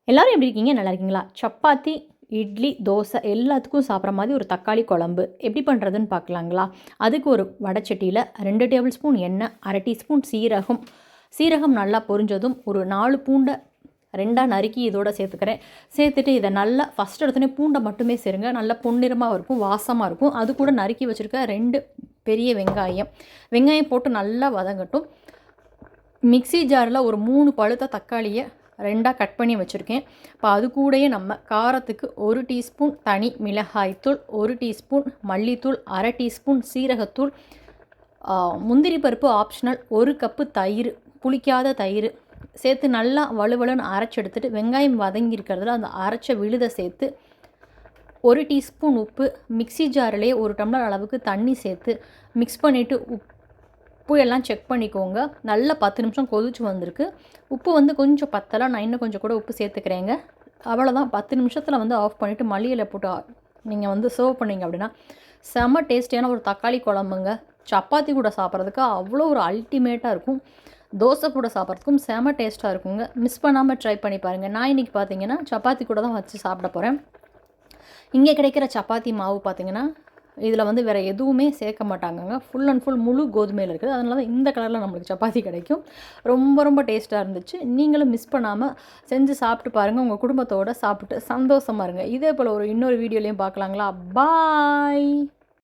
எல்லோரும் எப்படி இருக்கீங்க? நல்லா இருக்கீங்களா? சப்பாத்தி, இட்லி, தோசை எல்லாத்துக்கும் சாப்பிட்ற மாதிரி ஒரு தக்காளி குழம்பு எப்படி பண்ணுறதுன்னு பார்க்கலாங்களா? அதுக்கு ஒரு வடைச்சட்டியில் 2 டேபிள் ஸ்பூன் எண்ணெய், 1/2 டீஸ்பூன் சீரகம், சீரகம் நல்லா பொரிஞ்சதும் ஒரு 4 பூண்டை 2ஆக நறுக்கி இதோட சேர்த்துக்கிறேன். சேர்த்துட்டு இதை நல்லா ஃபஸ்ட் எடுத்தோடனே பூண்டை மட்டுமே சேருங்க. நல்லா பொன்னிறமாக இருக்கும், வாசமாக இருக்கும். அது கூட நறுக்கி வச்சுருக்க 2 பெரிய வெங்காயம் போட்டு நல்லா வதங்கட்டும். மிக்ஸி ஜாரில் ஒரு 3 பழுத்த தக்காளியை 2ஆக கட் பண்ணி வச்சுருக்கேன். இப்போ அது கூடயே நம்ம காரத்துக்கு 1 டீஸ்பூன் தனி மிளகாய்த்தூள், 1 டீஸ்பூன் மல்லித்தூள், 1/2 டீஸ்பூன் சீரகத்தூள், முந்திரி பருப்பு ஆப்ஷனல், 1 கப்பு தயிர், புளிக்காத தயிர் சேர்த்து நல்லா வலுவலுன்னு அரைச்சி எடுத்துகிட்டு வெங்காயம் வதங்கியிருக்கிறதுல அந்த அரைச்ச விழுதை சேர்த்து 1 டீஸ்பூன் உப்பு, மிக்ஸி ஜாரிலே 1 டம்ளர் அளவுக்கு தண்ணி சேர்த்து மிக்ஸ் பண்ணிவிட்டு உப்பு எல்லாம் செக் பண்ணிக்கோங்க. நல்லா 10 நிமிஷம் கொதிச்சு வந்திருக்கு. உப்பு வந்து கொஞ்சம் பத்தலை, நான் இன்னும் கொஞ்சம் கூட உப்பு சேர்த்துக்கிறேங்க. அவ்வளோதான். 10 நிமிஷத்தில் வந்து ஆஃப் பண்ணிவிட்டு மல்லி இலை போட்டு நீங்கள் வந்து சர்வ் பண்ணிங்க அப்படின்னா செம்ம டேஸ்டியான ஒரு தக்காளி குழம்புங்க. சப்பாத்தி கூட சாப்பிட்றதுக்கு அவ்வளோ ஒரு அல்டிமேட்டாக இருக்கும். தோசை கூட சாப்பிட்றதுக்கும் செம்ம டேஸ்ட்டாக இருக்குங்க. மிஸ் பண்ணாமல் ட்ரை பண்ணி பாருங்கள். நான் இன்றைக்கி பார்த்தீங்கன்னா சப்பாத்தி கூட தான் வச்சு சாப்பிட போகிறேன். இங்கே கிடைக்கிற சப்பாத்தி மாவு பார்த்திங்கன்னா இதில் வந்து வேறு எதுவுமே சேர்க்க மாட்டாங்கங்க. ஃபுல் அண்ட் ஃபுல் முழு கோதுமையில் இருக்குது. அதனால தான் இந்த கலரில் நம்மளுக்கு சப்பாத்தி கிடைக்கும். ரொம்ப ரொம்ப டேஸ்ட்டாக இருந்துச்சு. நீங்களும் மிஸ் பண்ணாமல் செஞ்சு சாப்பிட்டு பாருங்கள். உங்கள் குடும்பத்தோடு சாப்பிட்டு சந்தோஷமாக இருங்க. இதே போல் இன்னொரு வீடியோலையும் பார்க்கலாங்களா? பாய்.